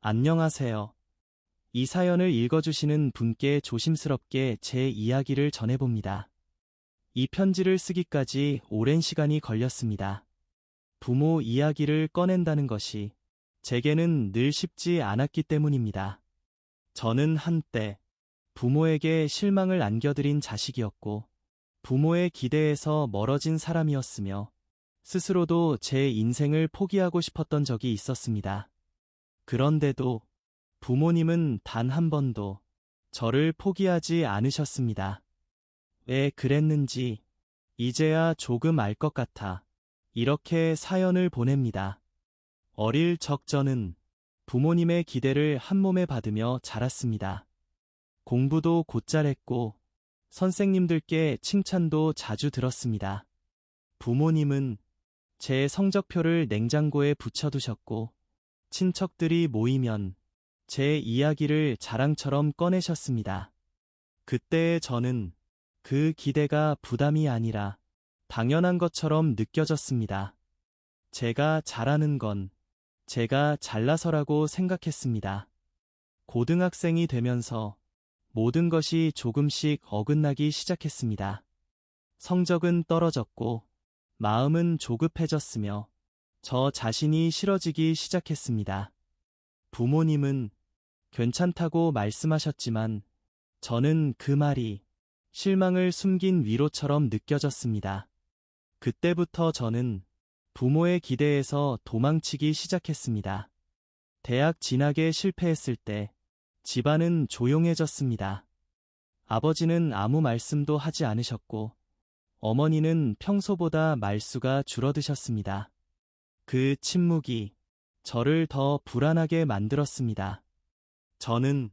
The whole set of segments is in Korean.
안녕하세요. 이 사연을 읽어주시는 분께 조심스럽게 제 이야기를 전해봅니다. 이 편지를 쓰기까지 오랜 시간이 걸렸습니다. 부모 이야기를 꺼낸다는 것이 제게는 늘 쉽지 않았기 때문입니다. 저는 한때 부모에게 실망을 안겨드린 자식이었고 부모의 기대에서 멀어진 사람이었으며 스스로도 제 인생을 포기하고 싶었던 적이 있었습니다. 그런데도 부모님은 단 한 번도 저를 포기하지 않으셨습니다. 왜 그랬는지 이제야 조금 알 것 같아 이렇게 사연을 보냅니다. 어릴 적 저는 부모님의 기대를 한몸에 받으며 자랐습니다. 공부도 곧잘 했고 선생님들께 칭찬도 자주 들었습니다. 부모님은 제 성적표를 냉장고에 붙여두셨고 친척들이 모이면 제 이야기를 자랑처럼 꺼내셨습니다. 그때의 저는 그 기대가 부담이 아니라 당연한 것처럼 느껴졌습니다. 제가 잘하는 건 제가 잘나서라고 생각했습니다. 고등학생이 되면서 모든 것이 조금씩 어긋나기 시작했습니다. 성적은 떨어졌고 마음은 조급해졌으며 저 자신이 싫어지기 시작했습니다. 부모님은 괜찮다고 말씀하셨지만 저는 그 말이 실망을 숨긴 위로처럼 느껴졌습니다. 그때부터 저는 부모의 기대에서 도망치기 시작했습니다. 대학 진학에 실패했을 때 집안은 조용해졌습니다. 아버지는 아무 말씀도 하지 않으셨고 어머니는 평소보다 말수가 줄어드셨습니다. 그 침묵이 저를 더 불안하게 만들었습니다. 저는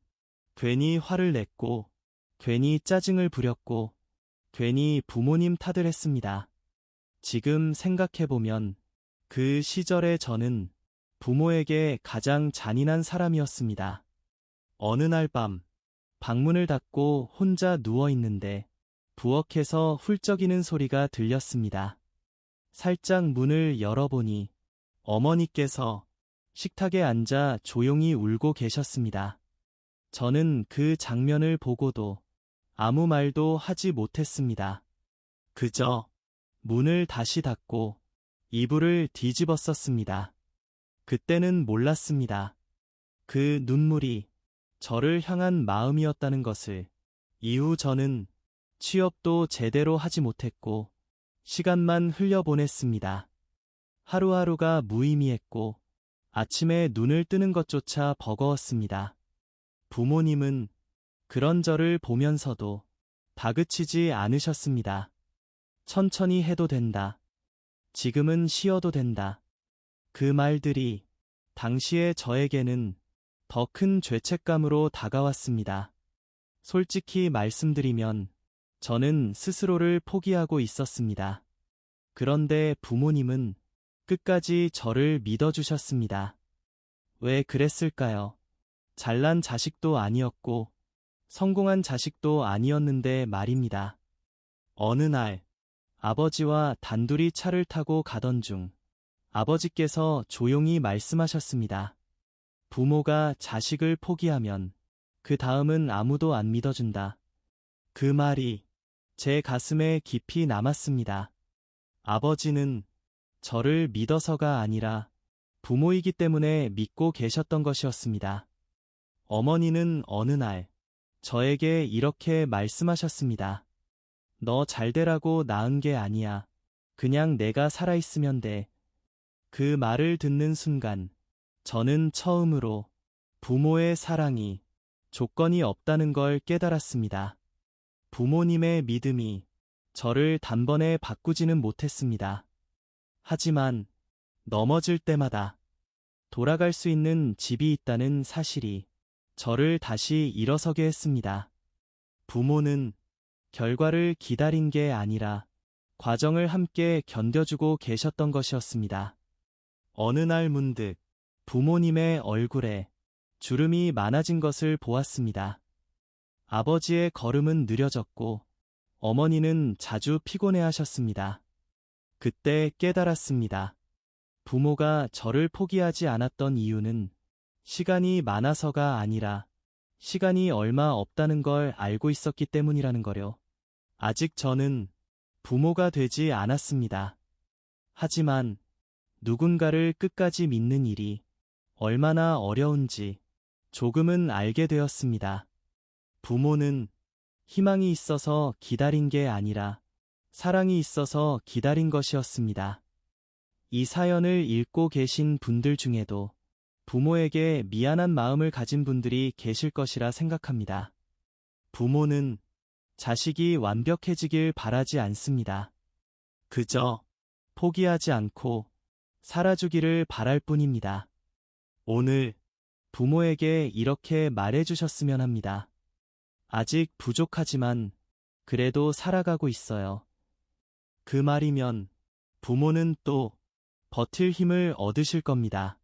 괜히 화를 냈고, 괜히 짜증을 부렸고, 괜히 부모님 탓을 했습니다. 지금 생각해보면 그 시절의 저는 부모에게 가장 잔인한 사람이었습니다. 어느 날 밤, 방문을 닫고 혼자 누워있는데 부엌에서 훌쩍이는 소리가 들렸습니다. 살짝 문을 열어보니 어머니께서 식탁에 앉아 조용히 울고 계셨습니다. 저는 그 장면을 보고도 아무 말도 하지 못했습니다. 그저 문을 다시 닫고 이불을 뒤집었었습니다. 그때는 몰랐습니다. 그 눈물이 저를 향한 마음이었다는 것을. 이후 저는 취업도 제대로 하지 못했고 시간만 흘려보냈습니다. 하루하루가 무의미했고 아침에 눈을 뜨는 것조차 버거웠습니다. 부모님은 그런 저를 보면서도 다그치지 않으셨습니다. 천천히 해도 된다. 지금은 쉬어도 된다. 그 말들이 당시의 저에게는 더 큰 죄책감으로 다가왔습니다. 솔직히 말씀드리면 저는 스스로를 포기하고 있었습니다. 그런데 부모님은 끝까지 저를 믿어주셨습니다. 왜 그랬을까요? 잘난 자식도 아니었고 성공한 자식도 아니었는데 말입니다. 어느 날 아버지와 단둘이 차를 타고 가던 중 아버지께서 조용히 말씀하셨습니다. 부모가 자식을 포기하면 그 다음은 아무도 안 믿어준다. 그 말이 제 가슴에 깊이 남았습니다. 아버지는 저를 믿어서가 아니라 부모이기 때문에 믿고 계셨던 것이었습니다. 어머니는 어느 날 저에게 이렇게 말씀하셨습니다. 너 잘되라고 낳은 게 아니야. 그냥 내가 살아있으면 돼. 그 말을 듣는 순간 저는 처음으로 부모의 사랑이 조건이 없다는 걸 깨달았습니다. 부모님의 믿음이 저를 단번에 바꾸지는 못했습니다. 하지만 넘어질 때마다 돌아갈 수 있는 집이 있다는 사실이 저를 다시 일어서게 했습니다. 부모는 결과를 기다린 게 아니라 과정을 함께 견뎌주고 계셨던 것이었습니다. 어느 날 문득 부모님의 얼굴에 주름이 많아진 것을 보았습니다. 아버지의 걸음은 느려졌고 어머니는 자주 피곤해하셨습니다. 그때 깨달았습니다. 부모가 저를 포기하지 않았던 이유는 시간이 많아서가 아니라 시간이 얼마 없다는 걸 알고 있었기 때문이라는 거요. 아직 저는 부모가 되지 않았습니다. 하지만 누군가를 끝까지 믿는 일이 얼마나 어려운지 조금은 알게 되었습니다. 부모는 희망이 있어서 기다린 게 아니라 사랑이 있어서 기다린 것이었습니다. 이 사연을 읽고 계신 분들 중에도 부모에게 미안한 마음을 가진 분들이 계실 것이라 생각합니다. 부모는 자식이 완벽해지길 바라지 않습니다. 그저 포기하지 않고 살아주기를 바랄 뿐입니다. 오늘 부모에게 이렇게 말해주셨으면 합니다. 아직 부족하지만 그래도 살아가고 있어요. 그 말이면 부모는 또 버틸 힘을 얻으실 겁니다.